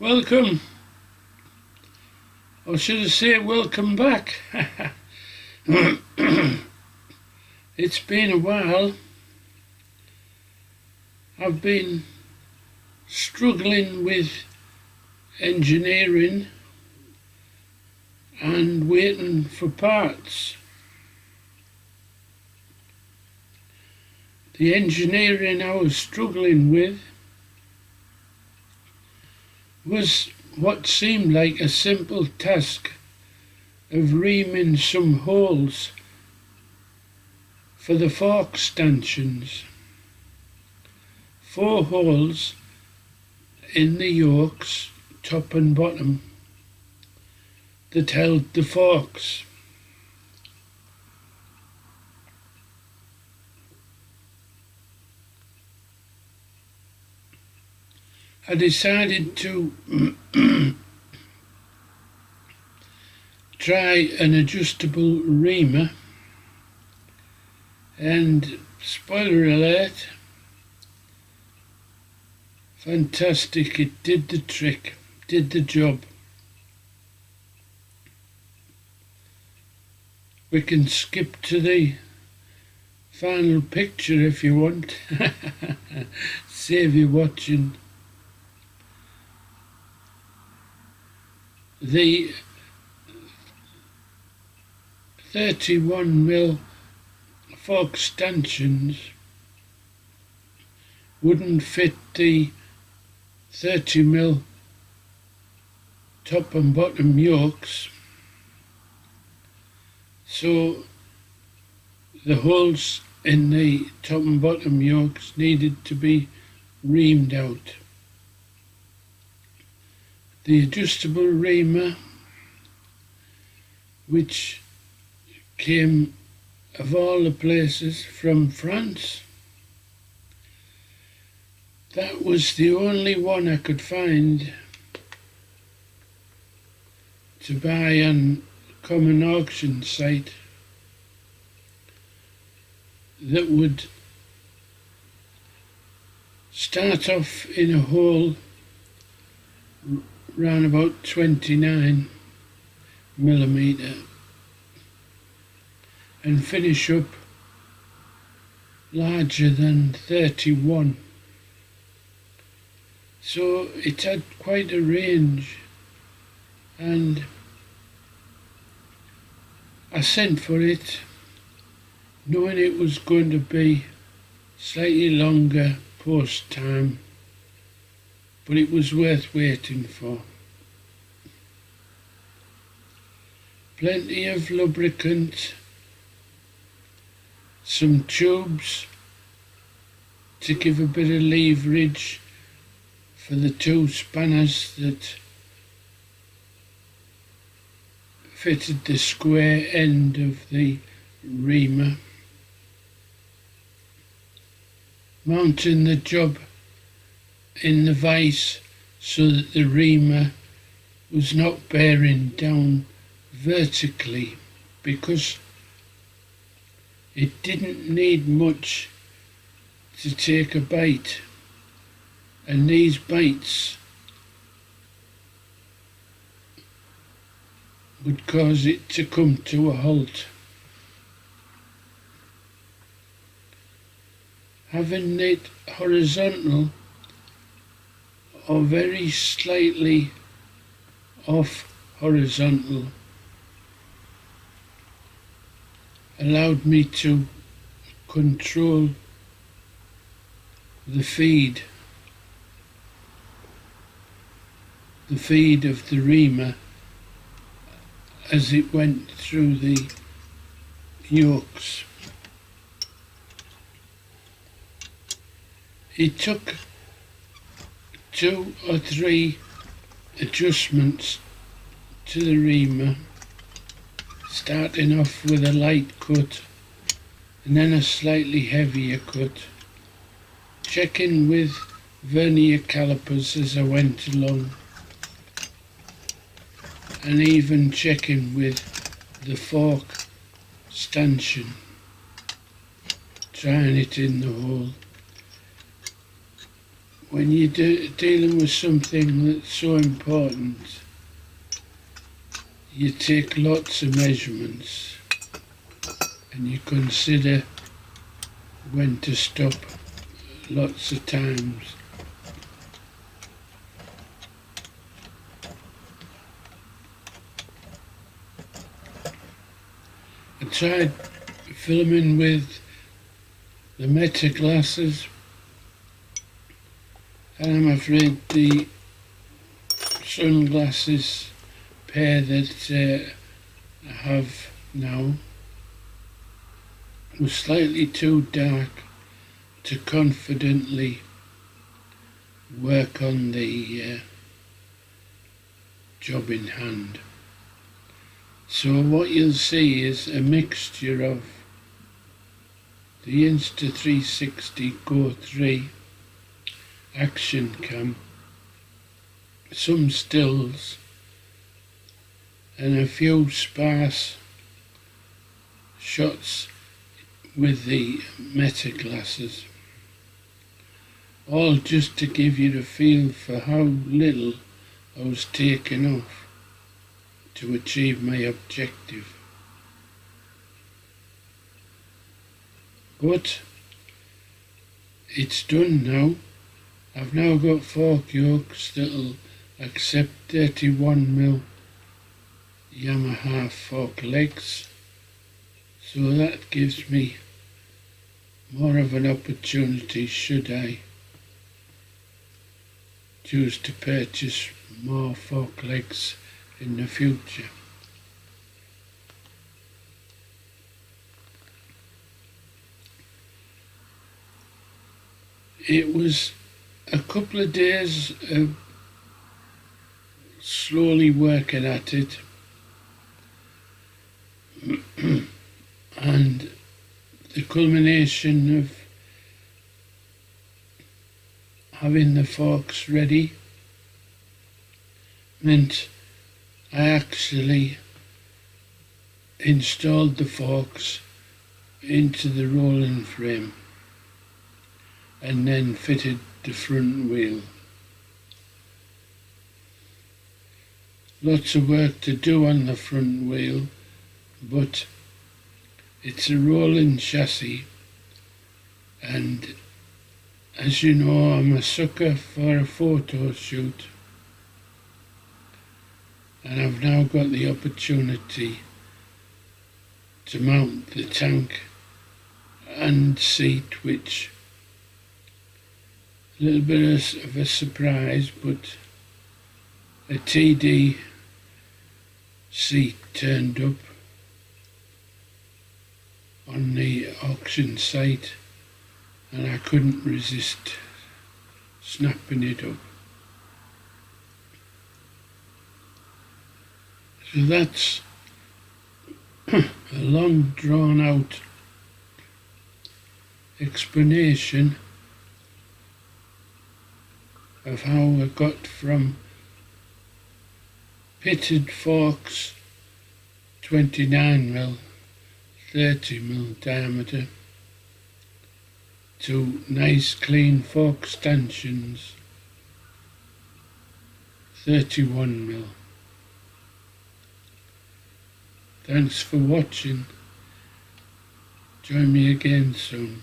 Welcome, or should I say welcome back. It's been a while. I've been struggling with engineering and waiting for parts. The engineering I was struggling with was what seemed like a simple task of reaming some holes for the fork stanchions. 4 holes in the yokes, top and bottom, that held the forks. I decided to try an adjustable reamer, and spoiler alert, fantastic, it did the trick, did the job. We can skip to the final picture if you want. Save you watching. The 31mm fork stanchions wouldn't fit the 30mm top and bottom yokes, so the holes in the top and bottom yokes needed to be reamed out. The adjustable reamer, which came of all the places from France, that was the only one I could find to buy on a common auction site that would start off in a hole round about 29mm and finish up larger than 31. So it had quite a range, and I sent for it knowing it was going to be slightly longer post time, but it was worth waiting for. Plenty of lubricant, some tubes to give a bit of leverage for the 2 spanners that fitted the square end of the reamer. Mounting the job in the vise so that the reamer was not bearing down vertically, because it didn't need much to take a bite, and these bites would cause it to come to a halt. Having it horizontal or very slightly off horizontal allowed me to control the feed of the reamer as it went through the yokes. It took 2 or 3 adjustments to the reamer, starting off with a light cut and then a slightly heavier cut, checking with vernier calipers as I went along, and even checking with the fork stanchion, trying it in the hole. when you're dealing with something that's so important, you take lots of measurements and you consider when to stop lots of times. I tried filming with the meta glasses, and I'm afraid the sunglasses pair that I have now was slightly too dark to confidently work on the job in hand. So what you'll see is a mixture of the Insta360 Go 3 action cam, some stills, and a few sparse shots with the meta glasses, all just to give you a feel for how little I was taking off to achieve my objective. But it's done now. I've now got fork yokes that'll accept 31mm Yamaha fork legs, so that gives me more of an opportunity should I choose to purchase more fork legs in the future. It was a couple of days of slowly working at it, and the culmination of having the forks ready meant I actually installed the forks into the rolling frame and then fitted the front wheel. Lots of work to do on the front wheel, but it's a rolling chassis, and as you know, I'm a sucker for a photo shoot, and I've now got the opportunity to mount the tank and seat, which a little bit of a surprise, but a TD seat turned up on the auction site and I couldn't resist snapping it up. So that's a long drawn out explanation of how I got from pitted forks 29mm, 30mm diameter to nice clean fork stanchions 31mm. Thanks for watching. Join me again soon.